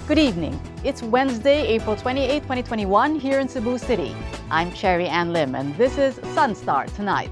Good evening. It's Wednesday, April 28, 2021, here in Cebu City. I'm Cherry Ann Lim, and this is SunStar Tonight.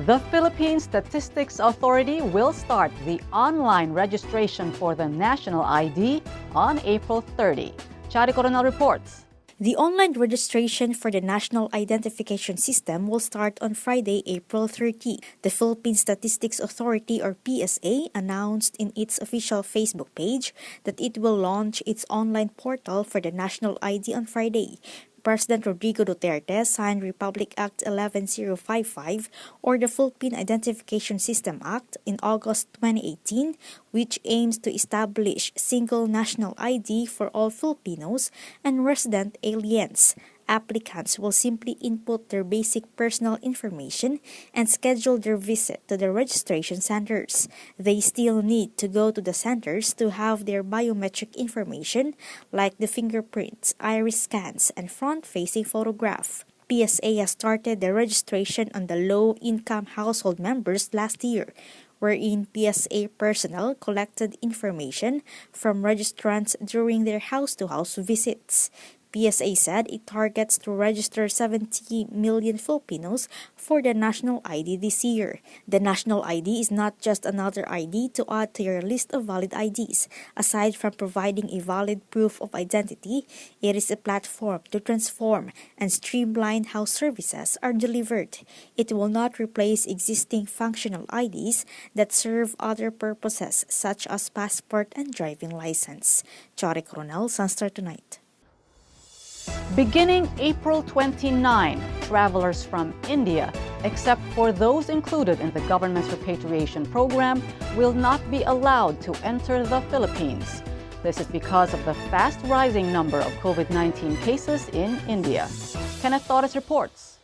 The Philippine Statistics Authority will start the online registration for the national ID on April 30. Chari Coronel reports. The online registration for the National Identification System will start on Friday, April 30. The Philippine Statistics Authority or PSA announced in its official Facebook page that it will launch its online portal for the national ID on Friday. President Rodrigo Duterte signed Republic Act 11055 or the Philippine Identification System Act in August 2018, which aims to establish single national ID for all Filipinos and resident aliens. Applicants will simply input their basic personal information and schedule their visit to the registration centers. They still need to go to the centers to have their biometric information like the fingerprints, iris scans, and front-facing photograph. PSA has started the registration on the low-income household members last year, wherein PSA personnel collected information from registrants during their house-to-house visits. PSA said it targets to register 70 million Filipinos for the national ID this year. The national ID is not just another ID to add to your list of valid IDs. Aside from providing a valid proof of identity, it is a platform to transform and streamline how services are delivered. It will not replace existing functional IDs that serve other purposes such as passport and driving license. Chari Coronel, SunStar Tonight. Beginning April 29, travelers from India, except for those included in the government's repatriation program, will not be allowed to enter the Philippines. This is because of the fast rising number of COVID-19 cases in India. Kenneth Torres reports.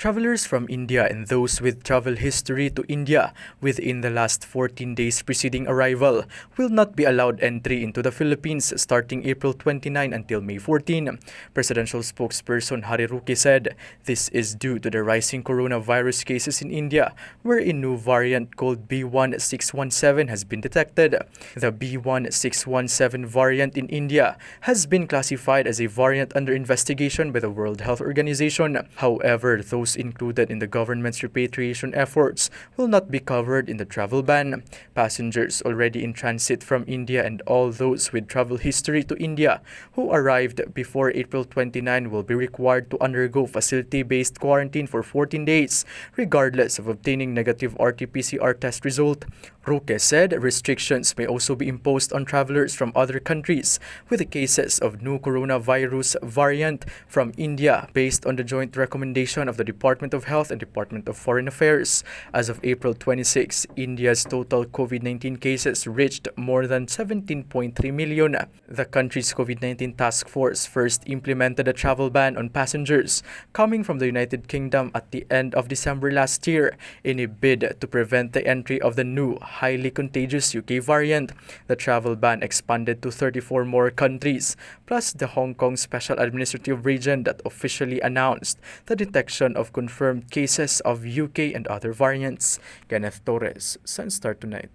Travelers from India and those with travel history to India within the last 14 days preceding arrival will not be allowed entry into the Philippines starting April 29 until May 14. Presidential spokesperson Harry Roque said this is due to the rising coronavirus cases in India, where a new variant called B.1.617 has been detected. The B.1.617 variant in India has been classified as a variant under investigation by the World Health Organization. However, those included in the government's repatriation efforts will not be covered in the travel ban. Passengers already in transit from India and all those with travel history to India who arrived before April 29 will be required to undergo facility-based quarantine for 14 days, regardless of obtaining negative RT-PCR test result. Roque said restrictions may also be imposed on travelers from other countries with the cases of new coronavirus variant from India based on the joint recommendation of the Department of Health and Department of Foreign Affairs. As of April 26, India's total COVID-19 cases reached more than 17.3 million. The country's COVID-19 task force first implemented a travel ban on passengers coming from the United Kingdom at the end of December last year in a bid to prevent the entry of the new highly contagious UK variant. The travel ban expanded to 34 more countries, plus the Hong Kong Special Administrative Region that officially announced the detection of confirmed cases of UK and other variants. Kenneth Torres, SunStar Tonight.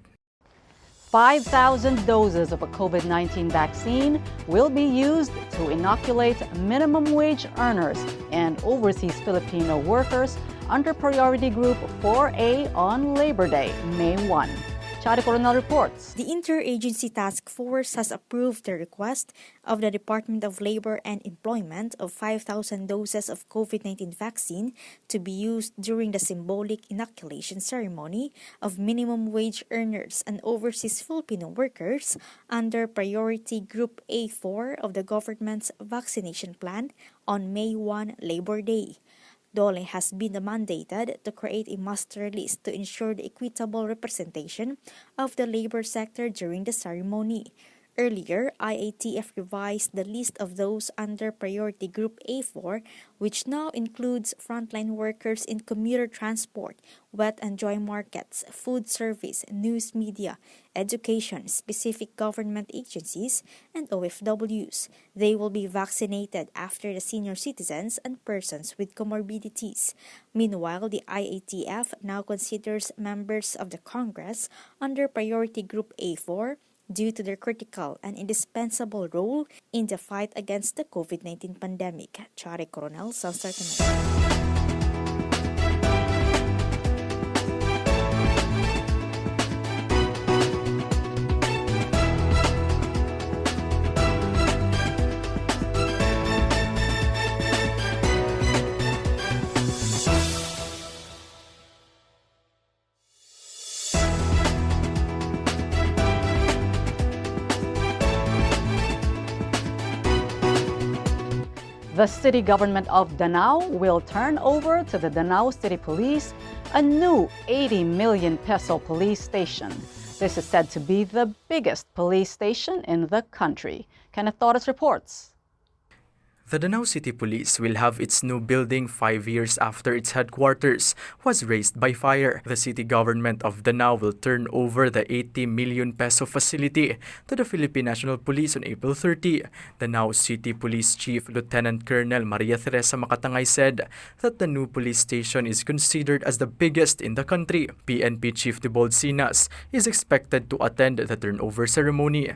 5,000 doses of a COVID-19 vaccine will be used to inoculate minimum wage earners and overseas Filipino workers under Priority Group 4A on Labor Day, May 1. Chari Coronel reports. The Interagency Task Force has approved the request of the Department of Labor and Employment of 5,000 doses of COVID-19 vaccine to be used during the symbolic inoculation ceremony of minimum wage earners and overseas Filipino workers under Priority Group A4 of the government's vaccination plan on May 1, Labor Day. DOLE has been mandated to create a master list to ensure the equitable representation of the labor sector during the ceremony. Earlier, IATF revised the list of those under Priority Group A4, which now includes frontline workers in commuter transport, wet and dry markets, food service, news media, education, specific government agencies, and OFWs. They will be vaccinated after the senior citizens and persons with comorbidities. Meanwhile, the IATF now considers members of the Congress under Priority Group A4 due to their critical and indispensable role in the fight against the COVID-19 pandemic. Chare Coronel, SunStar Tonight. The city government of Danao will turn over to the Danao City Police a new 80 million peso police station. This is said to be the biggest police station in the country. Kenneth Torres reports. The Danao City Police will have its new building 5 years after its headquarters was razed by fire. The city government of Danao will turn over the 80 million peso facility to the Philippine National Police on April 30. Danao City Police Chief Lieutenant Colonel Maria Teresa Makatangay said that the new police station is considered as the biggest in the country. PNP Chief Debold Sinas is expected to attend the turnover ceremony.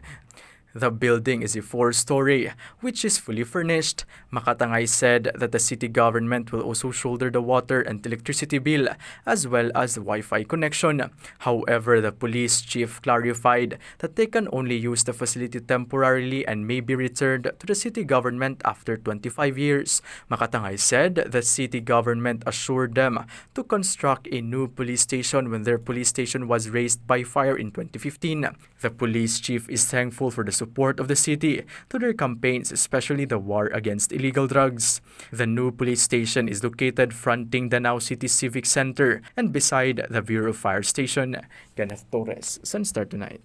The building is a 4-story, which is fully furnished. Makatangay said that the city government will also shoulder the water and electricity bill, as well as the Wi-Fi connection. However, the police chief clarified that they can only use the facility temporarily and may be returned to the city government after 25 years. Makatangay said the city government assured them to construct a new police station when their police station was razed by fire in 2015. The police chief is thankful for the support of the city to their campaigns, especially the war against illegal drugs. The new police station is located fronting Danao City Civic Center and beside the Bureau of Fire Station. Kenneth Torres, SunStar Tonight.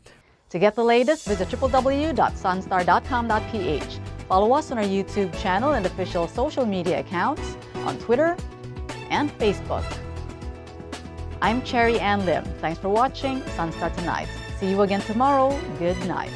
To get the latest, visit www.sunstar.com.ph. Follow us on our YouTube channel and official social media accounts on Twitter and Facebook. I'm Cherry Ann Lim. Thanks for watching SunStar Tonight. See you again tomorrow. Good night.